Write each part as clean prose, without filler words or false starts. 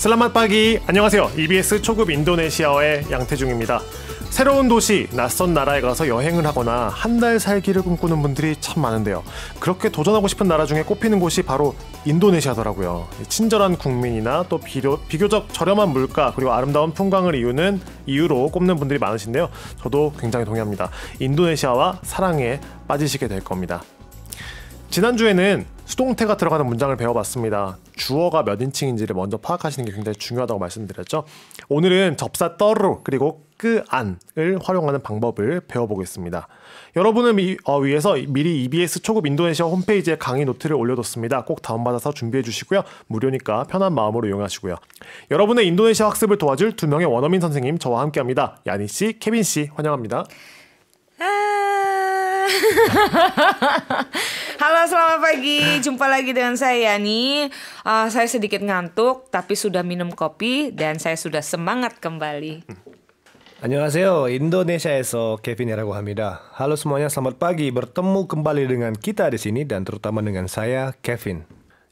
슬라맛 빠기 안녕하세요. EBS 초급 인도네시아어의 양태중입니다. 새로운 도시, 낯선 나라에 가서 여행을 하거나 한 달 살기를 꿈꾸는 분들이 참 많은데요. 그렇게 도전하고 싶은 나라 중에 꼽히는 곳이 바로 인도네시아더라고요. 친절한 국민이나 또 비교적 저렴한 물가 그리고 아름다운 풍광을 이유로 꼽는 분들이 많으신데요. 저도 굉장히 동의합니다. 인도네시아와 사랑에 빠지시게 될 겁니다. 지난주에는 수동태가 들어가는 문장을 배워봤습니다. 주어가 몇 인칭인지를 먼저 파악하시는 게 굉장히 중요하다고 말씀드렸죠. 오늘은 접사 떠르 그리고 끄안을 활용하는 방법을 배워보겠습니다. 여러분을 위해서 미리 EBS 초급 인도네시아 홈페이지에 강의 노트를 올려뒀습니다. 꼭 다운받아서 준비해 주시고요. 무료니까 편한 마음으로 이용하시고요. 여러분의 인도네시아 학습을 도와줄 두 명의 원어민 선생님 저와 함께합니다. 야니 씨, 케빈 씨 환영합니다. Halo, selamat pagi. Jumpa lagi dengan saya Yani. Saya sedikit ngantuk, tapi sudah minum kopi dan saya sudah semangat kembali. 안녕하세요. 인도네시아에서 케빈이라고 합니다. Halo semuanya, selamat pagi. bertemu kembali dengan kita di sini dan terutama dengan saya, 케빈.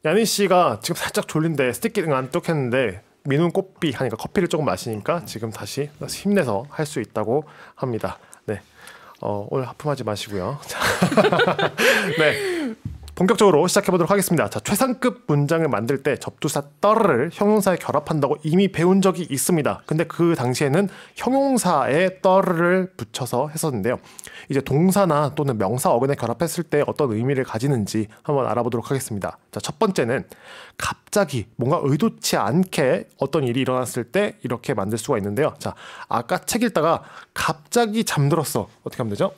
야니 씨가 지금 살짝 졸린데 스티키 안뚝 했는데 민운 꽃비 하니까 커피를 조금 마시니까 지금 다시 힘내서 할 수 있다고 합니다. 네. 오늘 하품하지 마시고요. 네, 본격적으로 시작해보도록 하겠습니다. 자, 최상급 문장을 만들 때 접두사 떠를 형용사에 결합한다고 이미 배운 적이 있습니다. 근데 그 당시에는 형용사에 떠를 붙여서 했었는데요. 이제 동사나 또는 명사 어근에 결합했을 때 어떤 의미를 가지는지 한번 알아보도록 하겠습니다. 자, 첫 번째는 갑자기 뭔가 의도치 않게 어떤 일이 일어났을 때 이렇게 만들 수가 있는데요. 자, 아까 책 읽다가 갑자기 잠들었어. 어떻게 하면 되죠?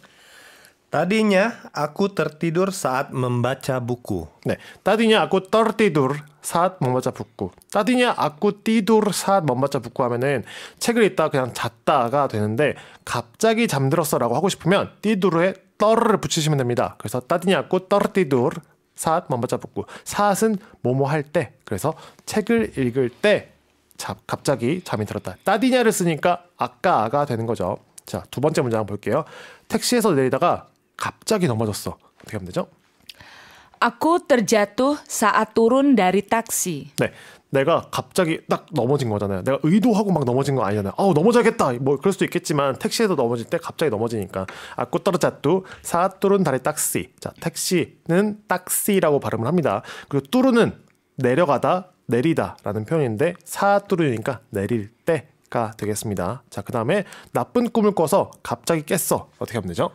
Tadinya aku tertidur saat membaca buku. 네, tadinya aku tertidur saat membaca buku. tadinya aku tidur saat membaca buku 하면은 책을 읽다 그냥 잤다가 되는데 갑자기 잠들었어라고 하고 싶으면 tidur에 떨을 붙이시면 됩니다. 그래서 tadinya aku tertidur saat membaca buku. saat은 뭐뭐 할 때. 그래서 책을 읽을 때 갑자기 잠이 들었다. tadi냐를 쓰니까 아까가 되는 거죠. 자, 두 번째 문장 한번 볼게요. 택시에서 내리다가 갑자기 넘어졌어. 어떻게 하면 되죠? Aku terjatuh saat turun dari taksi. 네, 내가 갑자기 딱 넘어진 거잖아요. 내가 의도하고 막 넘어진 거 아니잖아요. 넘어져야겠다. 뭐 그럴 수도 있겠지만 택시에서 넘어질 때 갑자기 넘어지니까 Aku terjatuh saat turun dari taksi. 자, 택시는 딱시라고 발음을 합니다. 그리고 뚜루는 내려가다, 내리다라는 표현인데 saat turun이니까 내릴 때가 되겠습니다. 자, 그 다음에 나쁜 꿈을 꿔서 갑자기 깼어. 어떻게 하면 되죠?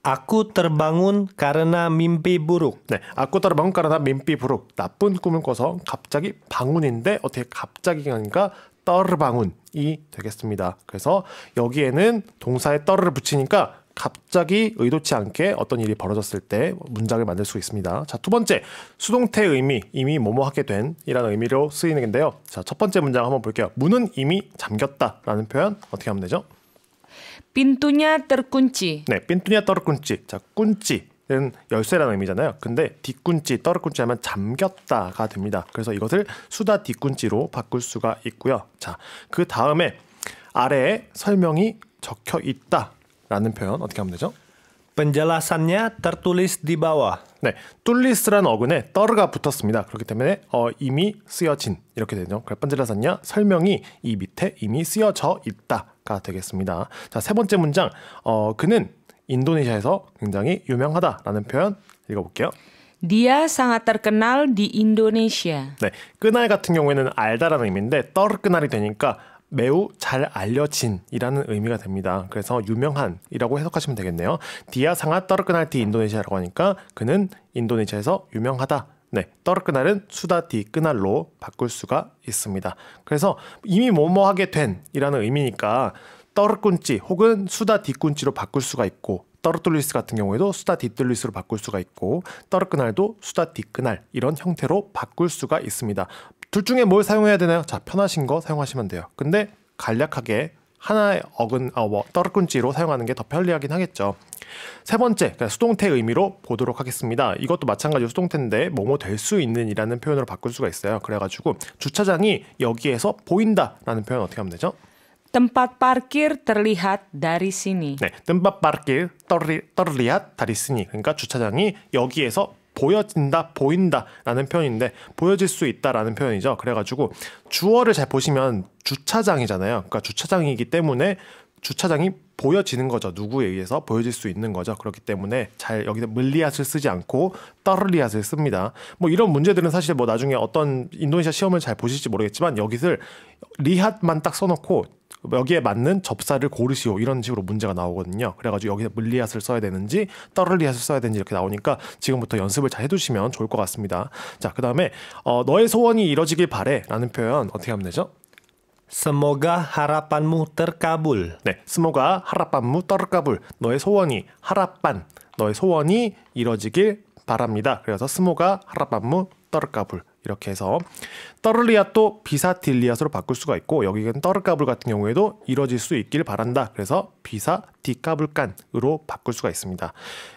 Aku terbangun karena mimpi buruk. 네, aku terbangun karena mimpi buruk. 나쁜 꿈을 꿔서 갑자기 방운인데 어떻게 갑자기 하니까 떨방운이 되겠습니다. 그래서 여기에는 동사에 떨을 붙이니까 갑자기 의도치 않게 어떤 일이 벌어졌을 때 문장을 만들 수 있습니다. 자, 두 번째, 수동태의 의미, 이미 뭐뭐 하게 된 이라는 의미로 쓰이는 건데요. 자, 첫 번째 문장 한번 볼게요. 문은 이미 잠겼다라는 표현 어떻게 하면 되죠? Pintunya terkunci. 네, pintunya terkunci. 자, 꾼찌는 열쇠라는 의미잖아요. 근데 뒷꾼찌, 떨어꾼찌 하면 잠겼다가 됩니다. 그래서 이것을 수다 뒷꾼찌로 바꿀 수가 있고요. 자, 그 다음에 아래에 설명이 적혀 있다라는 표현 어떻게 하면 되죠? Penjelasannya tertulis di bawah. 네, 뚫리스라는 어근에 떠르가 붙었습니다. 그렇기 때문에 이미 쓰여진 이렇게 되죠. penjelasannya 설명이 이 밑에 이미 쓰여져 있다가 되겠습니다. 자, 세 번째 문장, 그는 인도네시아에서 굉장히 유명하다라는 표현 읽어볼게요. Dia sangat terkenal di Indonesia. 네, 끄날 같은 경우에는 알다라는 의미인데 떠르 끄날이 되니까 매우 잘 알려진이라는 의미가 됩니다. 그래서 유명한이라고 해석하시면 되겠네요. 디아 상하 떠르끄날 디 인도네시아라고 하니까 그는 인도네시아에서 유명하다. 네, 떠르끄날은 수다 디 끄날로 바꿀 수가 있습니다. 그래서 이미 뭐뭐 하게 된이라는 의미니까 떠르꾼찌 혹은 수다 디꾼찌로 바꿀 수가 있고 떠르뚫리스 같은 경우에도 수다 디뚫리스로 바꿀 수가 있고 떠르끄날도 수다 디끄날 이런 형태로 바꿀 수가 있습니다. 둘 중에 뭘 사용해야 되나요? 자, 편하신 거 사용하시면 돼요. 근데 간략하게 하나의 어근, 떠르꾼찌로 사용하는 게 더 편리하긴 하겠죠. 세 번째, 그러니까 수동태 의미로 보도록 하겠습니다. 이것도 마찬가지로 수동태인데 뭐뭐 될 수 있는 이라는 표현으로 바꿀 수가 있어요. 그래가지고 주차장이 여기에서 보인다라는 표현 어떻게 하면 되죠? Tempat parkir terlihat dari sini. 네, tempat parkir terlihat dari sini. 그러니까 주차장이 여기에서 보여진다, 보인다 라는 표현인데 보여질 수 있다 라는 표현이죠. 그래가지고 주어를 잘 보시면 주차장이잖아요. 그러니까 주차장이기 때문에 주차장이 보여지는 거죠. 누구에 의해서 보여질 수 있는 거죠. 그렇기 때문에 잘 여기서 물리앗을 쓰지 않고 떠르리앗을 씁니다. 뭐 이런 문제들은 사실 뭐 나중에 어떤 인도네시아 시험을 잘 보실지 모르겠지만 여기서 리앗만 딱 써놓고 여기에 맞는 접사를 고르시오 이런 식으로 문제가 나오거든요. 그래가지고 여기서 물리앗을 써야 되는지 떠르리앗을 써야 되는지 이렇게 나오니까 지금부터 연습을 잘 해두시면 좋을 것 같습니다. 자, 그 다음에 너의 소원이 이뤄지길 바래 라는 표현 어떻게 하면 되죠? Semoga harapanmu terkabul. 네, 스모가 하라빤무 떠르까불 너의 소원이 하라빤 너의 소원이 이뤄지길 바랍니다. 그래서 스모가 하라빤무 떠르까불 이렇게 해서 떠르리앗도 비사딜리앗으로 바꿀 수가 있고 여기는 떠르까불 같은 경우에도 이뤄질 수 있길 바란다. 그래서 비사 디까불깐으로 바꿀 수가 있습니다.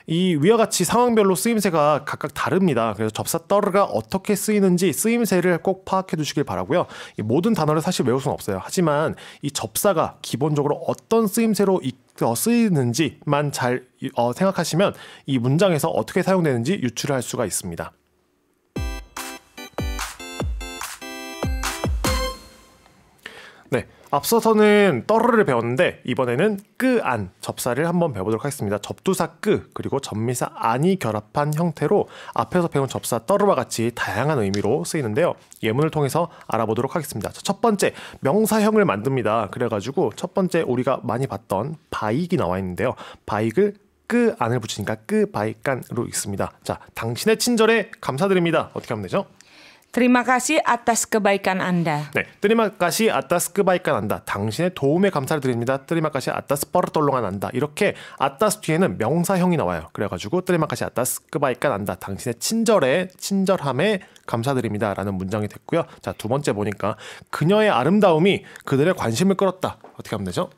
이 위와 같이 상황별로 쓰임새가 각각 다릅니다. 그래서 접사 떠르가 어떻게 쓰이는지 쓰임새를 꼭 파악해 두시길 바라고요. 이 모든 단어를 사실 외울 수는 없어요. 하지만 이 접사가 기본적으로 어떤 쓰임새로 쓰이는지만 잘 생각하시면 이 문장에서 어떻게 사용되는지 유추할 수가 있습니다. 네, 앞서서는 떠르를 배웠는데 이번에는 끄안 접사를 한번 배워보도록 하겠습니다. 접두사 끄 그리고 접미사 안이 결합한 형태로 앞에서 배운 접사 떠르와 같이 다양한 의미로 쓰이는데요. 예문을 통해서 알아보도록 하겠습니다. 첫 번째 명사형을 만듭니다. 그래가지고 첫 번째 우리가 많이 봤던 바익이 나와 있는데요. 바익을 끄 안을 붙이니까 끄 바익간으로 읽습니다. 자, 당신의 친절에 감사드립니다. 어떻게 하면 되죠? Terima kasih atas kebaikan Anda. 네, 뜨리마까시 아따스 끄바이깐 안다. 당신의 도움에 감사를 드립니다. 뜨리마까시 아따스 뻐르떨롱한 안다. 이렇게 아따스 뒤에는 명사형이 나와요. 그래가지고 뜨리마까시 아따스 끄바이깐 안다. 당신의 친절함에 감사드립니다. 라는 문장이 됐고요. 자, 두 번째 보니까 그녀의 아름다움이 그들의 관심을 끌었다. 어떻게 하면 되죠?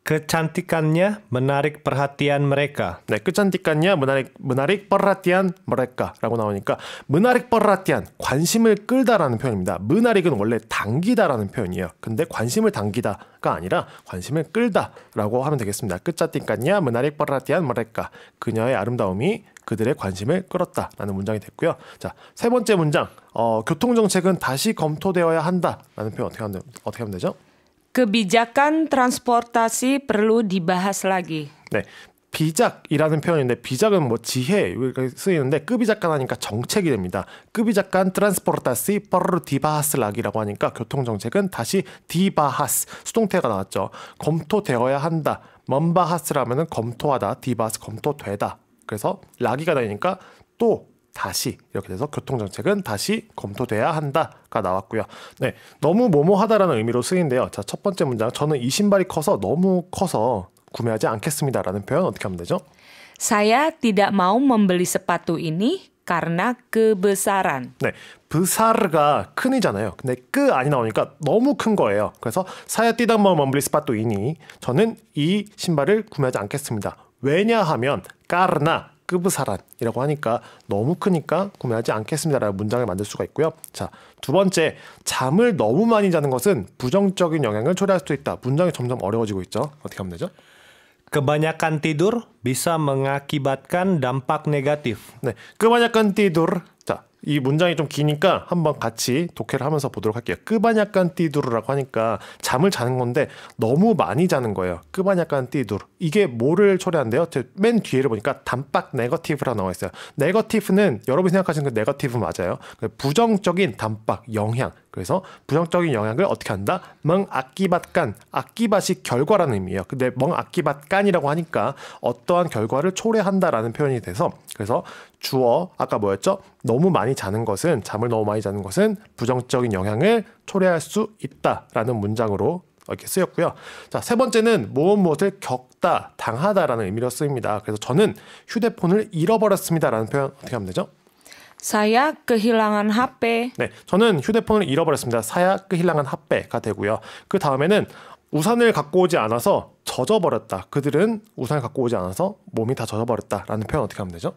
Kecantikannya menarik perhatian mereka. 네, 끝잔디깐냐 menarik perhatian mereka 라고 나오니까 menarik perhatian 관심을 끌다라는 표현입니다. menarik은 원래 당기다라는 표현이에요. 근데 관심을 당기다가 아니라 관심을 끌다라고 하면 되겠습니다. 끝잔디깐냐 menarik perhatian mereka 그녀의 아름다움이 그들의 관심을 끌었다라는 문장이 됐고요. 자, 세 번째 문장 교통정책은 다시 검토되어야 한다라는 표현 어떻게 하면 되죠? Kebijakan transportasi perlu dibahas lagi. 네, 비작이라는 표현인데 비작은 뭐 지혜 이렇게 쓰이는데 끄비작간 하니까 정책이 됩니다. 끄비작간 트랜스포르타시 퍼르 디바하스락이라고 하니까 교통정책은 다시 디바하스 수동태가 나왔죠. 검토되어야 한다. 먼바하스라면은 검토하다. 디바하스 검토되다. 그래서 락이가 되니까 또 다시 이렇게 돼서 교통정책은 다시 검토돼야 한다가 나왔고요. 네, 너무 뭐뭐하다라는 의미로 쓰이는데요. 자, 첫 번째 문장 저는 이 신발이 너무 커서 구매하지 않겠습니다라는 표현 어떻게 하면 되죠? Saya tidak mau membeli sepatu ini karena kebesaran. 네, 브사르가 큰이잖아요. 근데 끄 안이 나오니까 너무 큰 거예요. 그래서 사야 띠당마 멈블리 스파토이니 저는 이 신발을 구매하지 않겠습니다. 왜냐하면 까르나 끄브사란이라고 하니까 너무 크니까 구매하지 않겠습니다라는 문장을 만들 수가 있고요. 자, 두 번째 잠을 너무 많이 자는 것은 부정적인 영향을 초래할 수도 있다. 문장이 점점 어려워지고 있죠. 어떻게 하면 되죠? Kebanyakan tidur bisa mengakibatkan dampak negatif. 네, kebanyakan tidur. 자, 이 문장이 좀 기니까 한번 같이 독해를 하면서 보도록 할게요. kebanyakan tidur라고 하니까 잠을 자는 건데 너무 많이 자는 거예요. kebanyakan tidur. 이게 뭐를 초래한대요? 맨 뒤에를 보니까 dampak negative라고 나와 있어요. negative는 여러분이 생각하시는 그 negative 맞아요. 부정적인 dampak, 영향. 그래서 부정적인 영향을 어떻게 한다? 멍아끼밭간, 아끼밭이 결과라는 의미예요. 근데 멍아끼밭간이라고 하니까 어떠한 결과를 초래한다라는 표현이 돼서 그래서 주어 아까 뭐였죠? 너무 많이 자는 것은 잠을 너무 많이 자는 것은 부정적인 영향을 초래할 수 있다라는 문장으로 이렇게 쓰였고요. 자, 세 번째는 무엇을 겪다, 당하다라는 의미로 쓰입니다. 그래서 저는 휴대폰을 잃어버렸습니다라는 표현 어떻게 하면 되죠? Saya kehilangan HP. 네, 저는 휴대폰을 잃어버렸습니다. 사야 kehilangan HP가 되고요. 그 다음에는 우산을 갖고 오지 않아서 젖어버렸다. 그들은 우산을 갖고 오지 않아서 몸이 다 젖어버렸다라는 표현 어떻게 하면 되죠?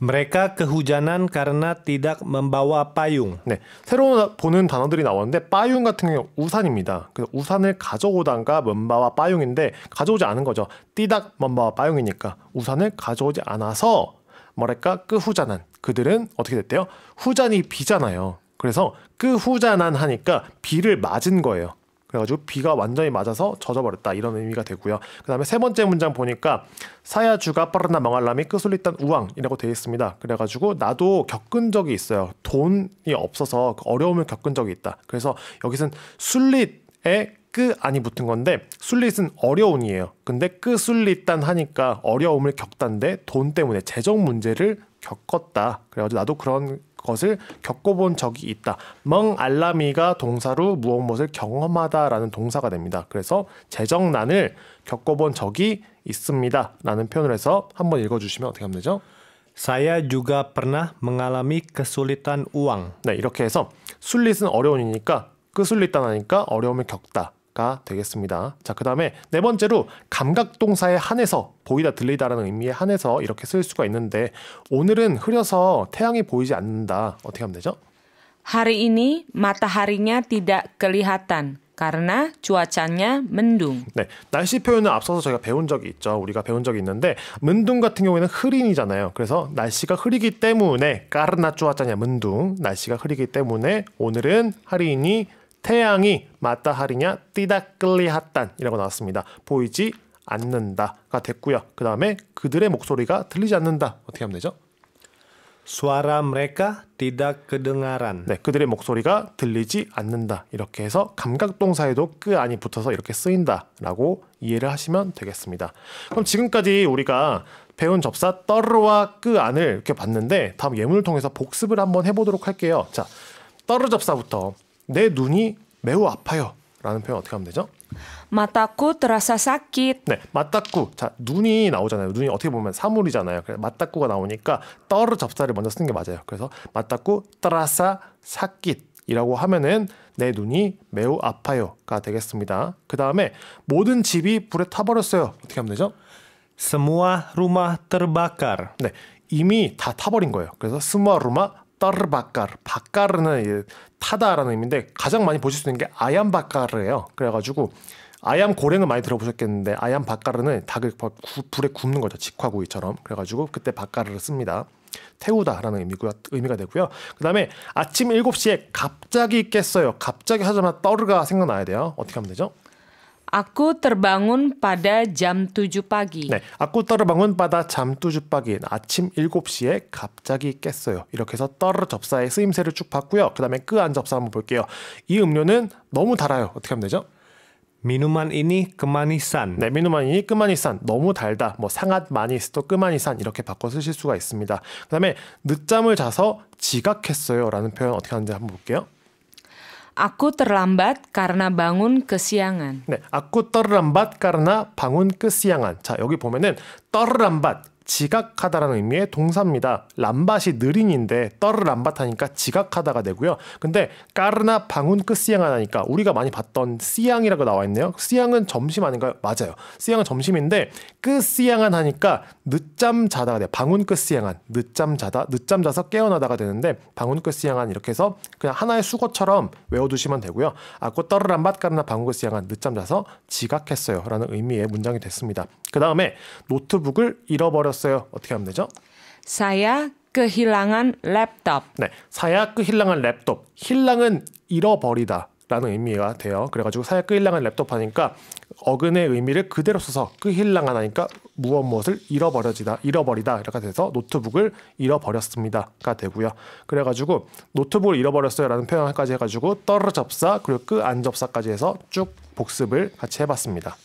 Mereka kehujanan karena tidak membawa payung. 네, 새로 보는 단어들이 나오는데 빠융 같은 경우 우산입니다. 그래서 우산을 가져오다가 먼바와 빠융인데 가져오지 않은 거죠. 띠닥 먼바와 빠융이니까 우산을 가져오지 않아서 뭐랄까 끄후자난. 그들은 어떻게 됐대요? 후잔이 비잖아요. 그래서 끄후자난 하니까 비를 맞은 거예요. 그래가지고 비가 완전히 맞아서 젖어버렸다 이런 의미가 되고요. 그 다음에 세 번째 문장 보니까 사야주가 빠르나 망할람이 끄술리딴 우왕이라고 되어 있습니다. 그래가지고 나도 겪은 적이 있어요. 돈이 없어서 어려움을 겪은 적이 있다. 그래서 여기서는 술릿에 끄안이 붙은 건데 술릿은 어려운이에요. 근데 끄술리딴 하니까 어려움을 겪다인데 돈 때문에 재정 문제를 겪었다. 그래가지고 나도 그런 것을 겪어본 적이 있다. 멍 알라미가 동사로 무엇을 경험하다라는 동사가 됩니다. 그래서 재정난을 겪어본 적이 있습니다. 라는 표현을 해서 한번 읽어주시면 어떻게 하면 되죠? Saya juga pernah mengalami kesulitan uang. 네, 이렇게 해서 술릿은 어려운이니까 끄술리딴 하니까 어려움을 겪다. 가 되겠습니다. 자, 그 다음에 네 번째로 감각동사에 한해서 보이다 들리다라는 의미에 한해서 이렇게 쓸 수가 있는데 오늘은 흐려서 태양이 보이지 않는다. 어떻게 하면 되죠? Hari ini mataharinya tidak kelihatan karena cuacanya mendung. 네, 날씨 표현은 앞서서 저희가 배운 적이 있죠. 우리가 배운 적이 있는데 문둥 같은 경우에는 흐린이잖아요. 그래서 날씨가 흐리기 때문에 까르나 쭈아짜냐 문둥 날씨가 흐리기 때문에 오늘은 하리니 태양이 마따하리냐 띠다끌리핫단 이라고 나왔습니다. 보이지 않는다가 됐고요. 그 다음에 그들의 목소리가 들리지 않는다. 어떻게 하면 되죠? Suara mereka tidak kedengaran. 네, 그들의 목소리가 들리지 않는다. 이렇게 해서 감각동사에도 끄안이 붙어서 이렇게 쓰인다라고 이해를 하시면 되겠습니다. 그럼 지금까지 우리가 배운 접사 떠르와 끄안을 이렇게 봤는데 다음 예문을 통해서 복습을 한번 해보도록 할게요. 자, 떠르 접사부터 내 눈이 매우 아파요 라는 표현 어떻게 하면 되죠? Mataku terasa sakit. 네, 맞다꾸. 자, 눈이 나오잖아요. 눈이 어떻게 보면 사물이잖아요. 그래서 맞다꾸가 나오니까 떠르 접사를 먼저 쓰는 게 맞아요. 그래서 맞다꾸 따라사 사깃이라고 하면은 내 눈이 매우 아파요가 되겠습니다. 그 다음에 모든 집이 불에 타버렸어요. 어떻게 하면 되죠? Semua rumah terbakar. 네, 이미 다 타버린 거예요. 그래서 스마루마 떠르바까르 바까르는 타다라는 의미인데 가장 많이 보실 수 있는 게 아얌 바까르예요. 그래가지고 아얌 고랭은 많이 들어보셨겠는데 아얌 바까르는 닭을 불에 굽는 거죠. 직화구이처럼. 그래가지고 그때 바까르를 씁니다. 태우다라는 의미가 되고요. 그 다음에 아침 7시에 갑자기 깼어요. 갑자기 하자마자 떠르가 생각나야 돼요. 어떻게 하면 되죠? Aku terbangun pada jam 7 pagi. 네, 아꾸 떠르방은 바다 잠뚜주빠기 아침 7시에 갑자기 깼어요. 이렇게 해서 떠르 접사의 쓰임새를 쭉 봤고요. 그 다음에 끄안 접사 한번 볼게요. 이 음료는 너무 달아요. 어떻게 하면 되죠? Minuman ini kemanisan. 네, 미누마니 끄마니산 너무 달다. 뭐 상앗 마니스도 끄마니산 이렇게 바꿔 쓰실 수가 있습니다. 그 다음에 늦잠을 자서 지각했어요 라는 표현 어떻게 하는지 한번 볼게요. Aku terlambat karena bangun kesiangan. 네, 아꾸 떠르람밭 까르나 방운 끄시양한. 자, 여기 보면은 떠르람밭 지각하다라는 의미의 동사입니다. 람밭이 느린인데 떠르람밭 하니까 지각하다가 되고요. 근데 까르나 방운 끄시양한 하니까 우리가 많이 봤던 씨양이라고 나와 있네요. 씨양은 점심 아닌가요? 맞아요. 씨양은 점심인데 끄시양한 하니까 늦잠 자다가 돼요. 방운 끄시양한 늦잠 자서 깨어나다가 되는데 방운 끄시양한 이렇게 해서 그냥 하나의 수거처럼 외워두시면 되고요. 아고 떠르람밭 까르나 방운 끄시양한 늦잠 자서 지각했어요 라는 의미의 문장이 됐습니다. 그 다음에 노트북을 잃어버렸어요. 어떻게 하면 되죠? Saya kehilangan laptop. 네, 사야끄 힐랑한 랩톱. 힐랑은 잃어버리다 라는 의미가 돼요. 그래가지고 사야끄 힐랑한 랩톱 하니까 어근의 의미를 그대로 써서 끄 힐랑한 하니까 무엇을 잃어버리다 이렇게 돼서 노트북을 잃어버렸습니다가 되고요. 그래가지고 노트북을 잃어버렸어요 라는 표현까지 해가지고 떠르 접사 그리고 끄 안 접사까지 해서 쭉 복습을 같이 해봤습니다.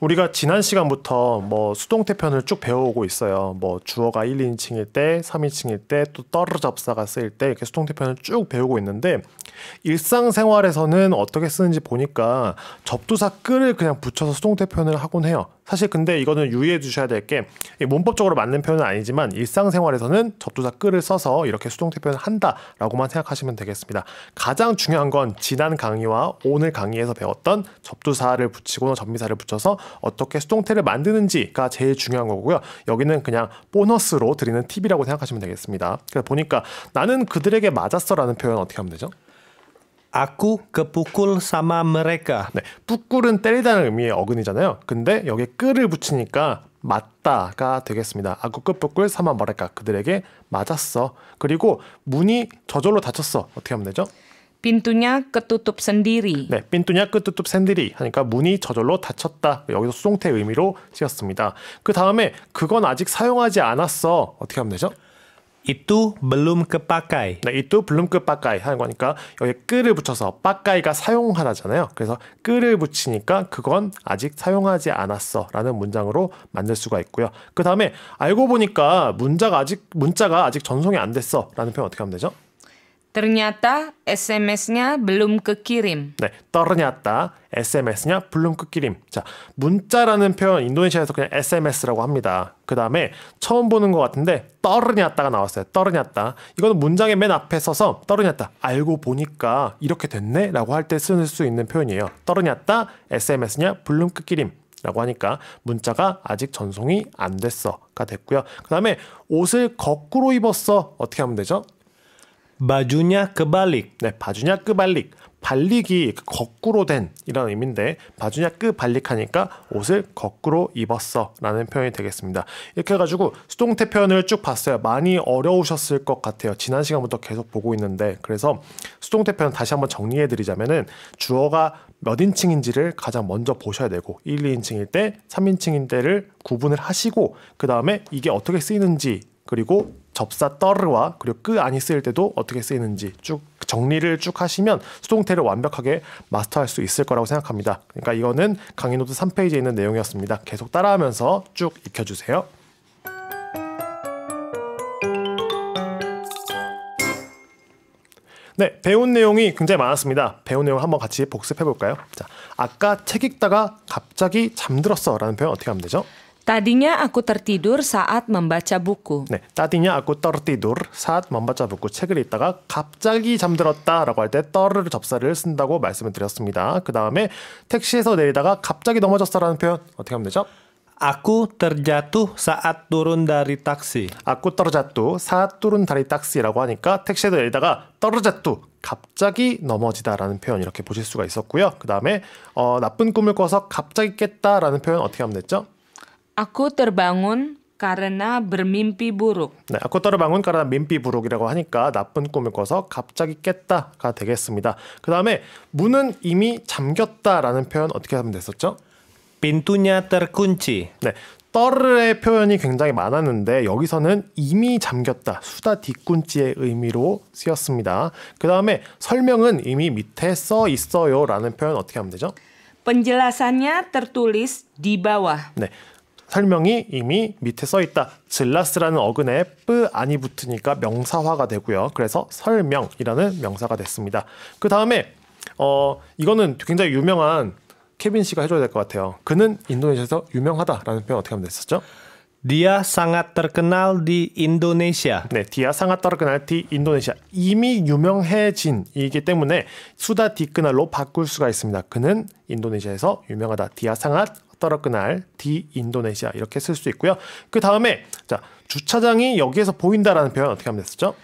우리가 지난 시간부터 뭐 수동태 편을 쭉 배워오고 있어요. 뭐 주어가 1, 2인칭일 때, 3인칭일 때, 또 떠르 접사가 쓰일 때 이렇게 수동태 편을 쭉 배우고 있는데 일상생활에서는 어떻게 쓰는지 보니까 접두사 끄를 그냥 붙여서 수동태 표현을 하곤 해요. 사실 근데 이거는 유의해 주셔야 될 게 문법적으로 맞는 표현은 아니지만 일상생활에서는 접두사 끄를 써서 이렇게 수동태 표현을 한다라고만 생각하시면 되겠습니다. 가장 중요한 건 지난 강의와 오늘 강의에서 배웠던 접두사를 붙이고 접미사를 붙여서 어떻게 수동태를 만드는지가 제일 중요한 거고요. 여기는 그냥 보너스로 드리는 팁이라고 생각하시면 되겠습니다. 그래서 보니까 나는 그들에게 맞았어 라는 표현 어떻게 하면 되죠? Aku kepukul sama mereka. 네, 뿌꿀은 때리다는 의미의 어근이잖아요. 근데 여기에 끄를 붙이니까 맞다가 되겠습니다. 아구 끝뿌꿀 사마 머레까 그들에게 맞았어. 그리고 문이 저절로 닫혔어. 어떻게 하면 되죠? Pintunya ketutup sendiri. 네, 빈뚜냐 끝뚜뚝 샌들이 하니까 문이 저절로 닫혔다. 여기서 수동태 의미로 쓰였습니다. 그 다음에 그건 아직 사용하지 않았어. 어떻게 하면 되죠? Itu belum kepakai. 네, 이또 블룸끝 빠까이 하는 거니까 여기 끄를 붙여서 빠까이가 사용하다잖아요. 그래서 끄를 붙이니까 그건 아직 사용하지 않았어 라는 문장으로 만들 수가 있고요. 그 다음에 알고 보니까 문자가 아직 전송이 안 됐어 라는 표현 어떻게 하면 되죠? Ternyata SMS-nya belum kekirim. 네, 떨어냐다 SMS냐 블룸끝기림. 자, 문자라는 표현 인도네시아에서 그냥 SMS라고 합니다. 그 다음에 처음 보는 것 같은데 떨어냐다가 나왔어요. 떨어냐다. 이거는 문장의 맨 앞에 서서 떨어냐다. 알고 보니까 이렇게 됐네 라고 할 때 쓸 수 있는 표현이에요. 떨어냐다 SMS냐 블룸끝기림. 라고 하니까 문자가 아직 전송이 안 됐어가 됐고요. 그 다음에 옷을 거꾸로 입었어. 어떻게 하면 되죠? Bajunya kebalik. 네, 바주냐 끄발릭. 발릭이 거꾸로 된 이런 의미인데 바주냐 끄발릭 하니까 옷을 거꾸로 입었어 라는 표현이 되겠습니다. 이렇게 해가지고 수동태 표현을 쭉 봤어요. 많이 어려우셨을 것 같아요. 지난 시간부터 계속 보고 있는데 그래서 수동태 표현 다시 한번 정리해 드리자면은 주어가 몇 인칭인지를 가장 먼저 보셔야 되고 1, 2인칭일 때 3인칭일 때를 구분을 하시고 그 다음에 이게 어떻게 쓰이는지 그리고 접사 떠르와 그리고 끄 안이 쓰일 때도 어떻게 쓰이는지 쭉 정리를 쭉 하시면 수동태를 완벽하게 마스터할 수 있을 거라고 생각합니다. 그러니까 이거는 강의노트 3페이지에 있는 내용이었습니다. 계속 따라하면서 쭉 익혀주세요. 네, 배운 내용이 굉장히 많았습니다. 배운 내용 한번 같이 복습해 볼까요? 자, 아까 책 읽다가 갑자기 잠들었어 라는 표현 어떻게 하면 되죠? Tadinya aku tertidur saat membaca buku. 네, 따디냐 아쿠 떨티dur 사앗 맘바짜 붙고 책을 읽다가 갑자기 잠들었다라고 할 때 떠르르 접사를 쓴다고 말씀을 드렸습니다. 그 다음에 택시에서 내리다가 갑자기 넘어졌어라는 표현 어떻게 하면 되죠? Aku terjatuh saat turun dari taksi. 아쿠 떨어졌두 사앗 뚜른 다리 딱시라고 하니까 택시에서 내리다가 떨어졌두 갑자기 넘어지다라는 표현 이렇게 보실 수가 있었고요. 그 다음에 나쁜 꿈을 꿔서 갑자기 깼다라는 표현 어떻게 하면 됐죠? Aku terbangun karena bermimpi buruk. 네, 아쿠 떨어방운 까라 민피 부룩이라고 하니까 나쁜 꿈을 꿔서 갑자기 깼다가 되겠습니다. 그 다음에 문은 이미 잠겼다라는 표현 어떻게 하면 됐었죠? Pintunya terkunci. 네, 떠르의 표현이 굉장히 많았는데 여기서는 이미 잠겼다, 수다 뒤꿈치의 의미로 쓰였습니다. 그 다음에 설명은 이미 밑에 써 있어요 라는 표현 어떻게 하면 되죠? Penjelasannya tertulis di bawah. 네, 설명이 이미 밑에 써 있다. 질라스라는 어근에 뿌 안이 붙으니까 명사화가 되고요. 그래서 설명이라는 명사가 됐습니다. 그 다음에 이거는 굉장히 유명한 케빈 씨가 해줘야 될 것 같아요. 그는 인도네시아에서 유명하다라는 표현 어떻게 하면 됐었죠? Dia sangat terkenal di Indonesia. 네, 디아 상하 떠르그날 디 인도네시아 이미 유명해진이기 때문에 수다 디끄날로 바꿀 수가 있습니다. 그는 인도네시아에서 유명하다. 디아 상하 떠르그날 디 인도네시아 이렇게 쓸 수 있고요. 그 다음에 자 주차장이 여기에서 보인다라는 표현 어떻게 하면 됐었죠?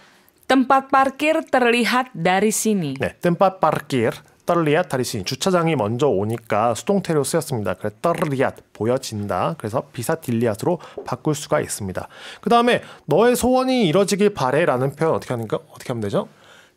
Tempat parkir terlihat dari sini. 네, 뜸빠 빠르끼르 떨리앗 다리신 주차장이 먼저 오니까 수동태로 쓰였습니다. 그래서 떨리앗 보여진다. 그래서 비사딜리앗으로 바꿀 수가 있습니다. 그 다음에 너의 소원이 이뤄지길 바래라는 표현 어떻게 하면 되죠?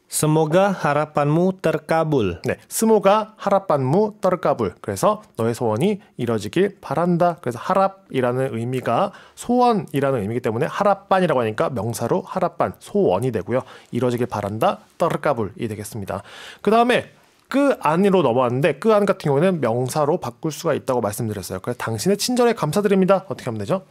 Semoga harapanmu terkabul. 네, 스모가 하랍반무 떨까불. 그래서 너의 소원이 이뤄지길 바란다. 그래서 하랍이라는 의미가 소원이라는 의미이기 때문에 하랍반이라고 하니까 명사로 하랍반 소원이 되고요. 이뤄지길 바란다 떨까불이 되겠습니다. 그 다음에 그 안으로 넘어왔는데 그 안 같은 경우는 명사로 바꿀 수가 있다고 말씀드렸어요. 그래서 당신의 친절에 감사드립니다. 어떻게 하면 되죠?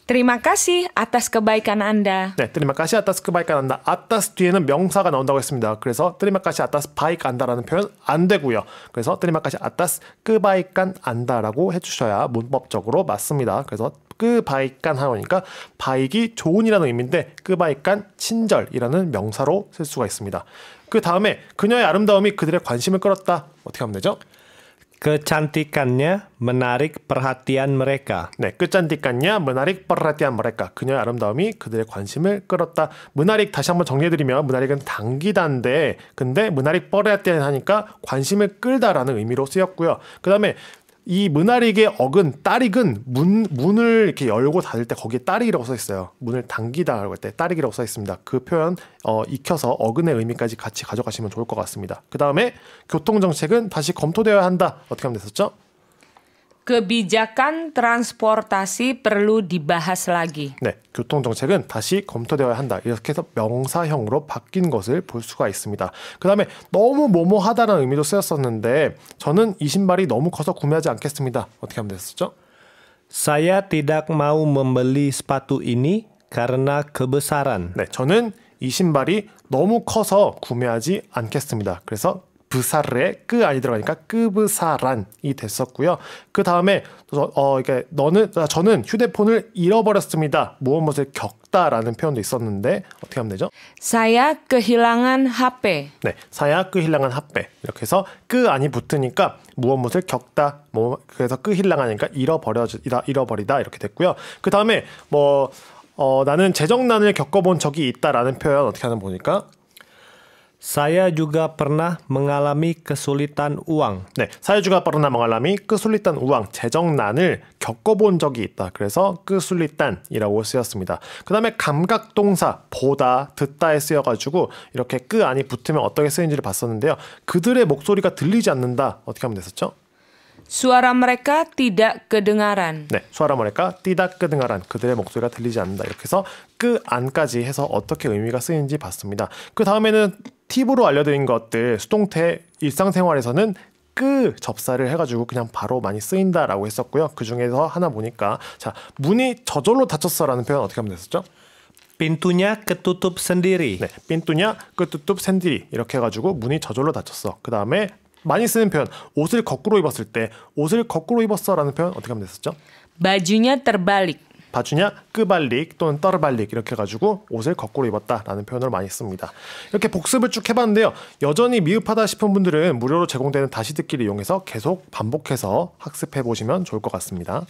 Terima kasih atas kebaikan Anda. 네, 트리마카시 아타스 크바이까 난다. 아타스 뒤에는 명사가 나온다고 했습니다. 그래서 트리마카시 아타스 바이까 안다라는 표현 안 되고요. 그래서 트리마카시 아타스 크바이깐 안다라고 해주셔야 문법적으로 맞습니다. 그래서 크바이깐 하니까 바익이 좋은이라는 의미인데 크바이깐 친절이라는 명사로 쓸 수가 있습니다. 그 다음에 그녀의 아름다움이 그들의 관심을 끌었다. 어떻게 하면 되죠? Kecantikannya menarik perhatian mereka. 네, 끝잔디깐냐 menarik perhatian mereka. 그녀의 아름다움이 그들의 관심을 끌었다. menarik 다시 한번 정리해드리면 menarik은 당기다인데 근데 menarik perhatian 하니까 관심을 끌다라는 의미로 쓰였고요. 그 다음에 이 mena릭의 어근, 따릭은 문을 이렇게 열고 닫을 때 거기에 따릭이라고 써 있어요. 문을 당기다라고 할 때 따릭이라고 써 있습니다. 그 표현 익혀서 어근의 의미까지 같이 가져가시면 좋을 것 같습니다. 그 다음에 교통정책은 다시 검토되어야 한다. 어떻게 하면 됐었죠? Kebijakan transportasi perlu dibahas lagi. 네, 교통정책은 다시 검토되어야 한다. 이렇게 해서 명사형으로 바뀐 것을 볼 수가 있습니다. 그 다음에 너무 뭐뭐하다라는 의미도 쓰였었는데 저는 이 신발이 너무 커서 구매하지 않겠습니다. 어떻게 하면 됐었죠? Saya tidak mau membeli sepatu ini karena kebesaran. 네, 저는 이 신발이 너무 커서 구매하지 않겠습니다. 그래서 브사르에 끄 안이 들어가니까 끄브사란이 됐었고요. 그 다음에 이게 저는 휴대폰을 잃어버렸습니다. 무엇을 겪다라는 표현도 있었는데 어떻게 하면 되죠? Saya kehilangan HP. 네, 사야 끄힐랑한 핫배 이렇게 해서 끄 안이 붙으니까 무엇을 겪다. 그래서 끄힐랑하니까 잃어버리다 이렇게 됐고요. 그 다음에 나는 재정난을 겪어본 적이 있다라는 표현 어떻게 하는 보니까. Saya juga pernah mengalami kesulitan uang. 네, 사회주가 빠르나 망할람이 끄술리딴 우왕 재정난을 겪어본 적이 있다. 그래서 끄술리딴이라고 쓰였습니다. 그 다음에 감각동사 보다 듣다에 쓰여가지고 이렇게 끄 안이 붙으면 어떻게 쓰이는지를 봤었는데요. 그들의 목소리가 들리지 않는다. 어떻게 하면 됐었죠? Suara mereka tidak kedengaran. 네, 수아라 뭐랄까 띠닥 끄등하란 그들의 목소리가 들리지 않는다. 이렇게 해서 끄 안까지 해서 어떻게 의미가 쓰이는지 봤습니다. 그 다음에는 팁으로 알려드린 것들 수동태 일상생활에서는 끄 접사를 해가지고 그냥 바로 많이 쓰인다라고 했었고요. 그 중에서 하나 보니까 자 문이 저절로 닫혔어라는 표현 어떻게 하면 됐었죠? Pintunya ketutup sendiri. 네, 핀뚜냐 끄뚜뚜 샌디리 이렇게 해가지고 문이 저절로 닫혔어. 그 다음에 많이 쓰는 표현 옷을 거꾸로 입었을 때 옷을 거꾸로 입었어라는 표현 어떻게 하면 됐었죠? Bajunya terbalik. 바주냐 끄발릭 또는 떨발릭 이렇게 해가지고 옷을 거꾸로 입었다라는 표현을 많이 씁니다. 이렇게 복습을 쭉 해봤는데요. 여전히 미흡하다 싶은 분들은 무료로 제공되는 다시 듣기를 이용해서 계속 반복해서 학습해보시면 좋을 것 같습니다.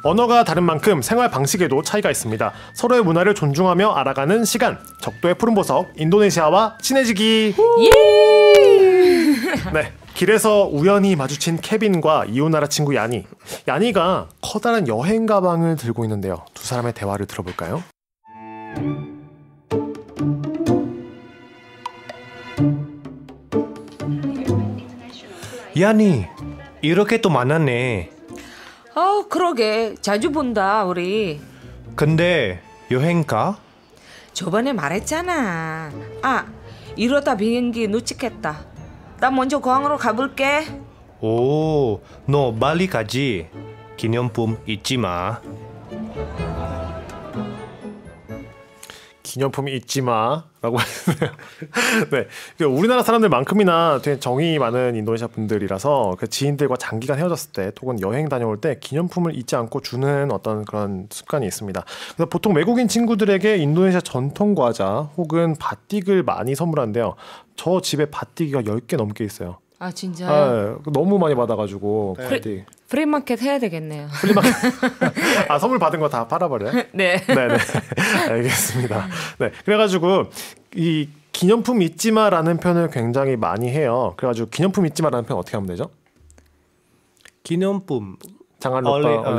언어가 다른 만큼 생활 방식에도 차이가 있습니다. 서로의 문화를 존중하며 알아가는 시간. 적도의 푸른 보석 인도네시아와 친해지기. 네, 길에서 우연히 마주친 케빈과 이웃나라 친구 야니. 야니가 커다란 여행 가방을 들고 있는데요. 두 사람의 대화를 들어볼까요? Yani, 이렇게 또 많았네. 그러게. 자주 본다, 우리. 근데 여행 가? 저번에 말했잖아. 이러다 비행기 놓치겠다. 나 먼저 공항으로 가볼게. 오, 너 빨리 가지. 기념품 잊지 마. 기념품이 있지 마라고 했네요. 네, 우리나라 사람들만큼이나 되게 정이 많은 인도네시아 분들이라서 그 지인들과 장기간 헤어졌을 때 혹은 여행 다녀올 때 기념품을 잊지 않고 주는 어떤 그런 습관이 있습니다. 그래서 보통 외국인 친구들에게 인도네시아 전통 과자 혹은 바틱을 많이 선물하는데요. 저 집에 바틱이가 10개 넘게 있어요. 아 진짜요? 네, 너무 많이 받아가지고 바틱. 프리마켓 해야 되겠네요. 프리마켓. 선물 받은 거 다 팔아버려요? 네. 네네. 알겠습니다. 네. 그래가지고 이 기념품 잊지 마라는 표현을 굉장히 많이 해요. 그래가지고 기념품 잊지 마라는 표현 어떻게 하면 되죠? 기념품. 장안 루파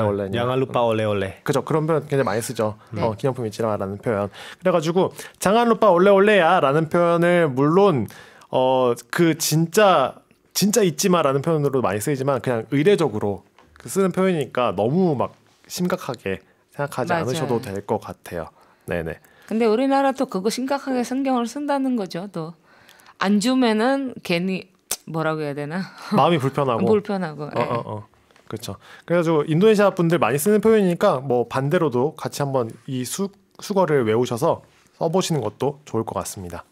올레. Jangan lupa oleh-oleh. 그죠. 그런 표현 굉장히 많이 쓰죠. 기념품 잊지 마라는 표현. 그래가지고 장안 루파 올레올레야라는 표현을 물론 그 진짜 잊지 마라는 표현으로 많이 쓰이지만 그냥 의례적으로 쓰는 표현이니까 너무 막 심각하게 생각하지 맞아요. 않으셔도 될 것 같아요. 네네. 근데 우리나라도 그거 심각하게 신경을 쓴다는 거죠. 또 안 주면은 괜히 뭐라고 해야 되나? 마음이 불편하고. 불편하고. 그렇죠. 그래가지고 인도네시아 분들 많이 쓰는 표현이니까 뭐 반대로도 같이 한번 이 수거를 외우셔서 써보시는 것도 좋을 것 같습니다.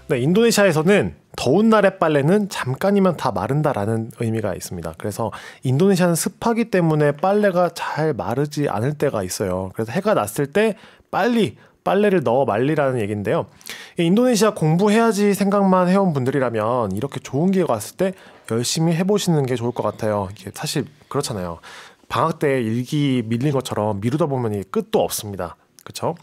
네, 인도네시아에서는 더운 날의 빨래는 잠깐이면 다 마른다라는 의미가 있습니다. 그래서 인도네시아는 습하기 때문에 빨래가 잘 마르지 않을 때가 있어요. 그래서 해가 났을 때 빨리 빨래를 넣어 말리라는 얘기인데요. 인도네시아 공부해야지 생각만 해온 분들이라면 이렇게 좋은 기회가 왔을 때 열심히 해보시는 게 좋을 것 같아요. 이게 사실 그렇잖아요. 방학 때 일기 밀린 것처럼 미루다 보면 끝도 없습니다. 그렇죠?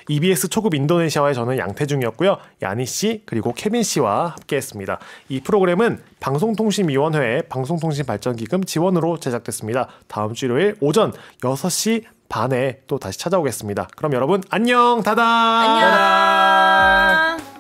EBS 초급 인도네시아와의 저는 양태중이었고요. 야니 씨 그리고 케빈 씨와 함께했습니다. 이 프로그램은 방송통신위원회의 방송통신발전기금 지원으로 제작됐습니다. 다음 주 일요일 오전 6시 반에 또 다시 찾아오겠습니다. 그럼 여러분 안녕 다다. 안녕.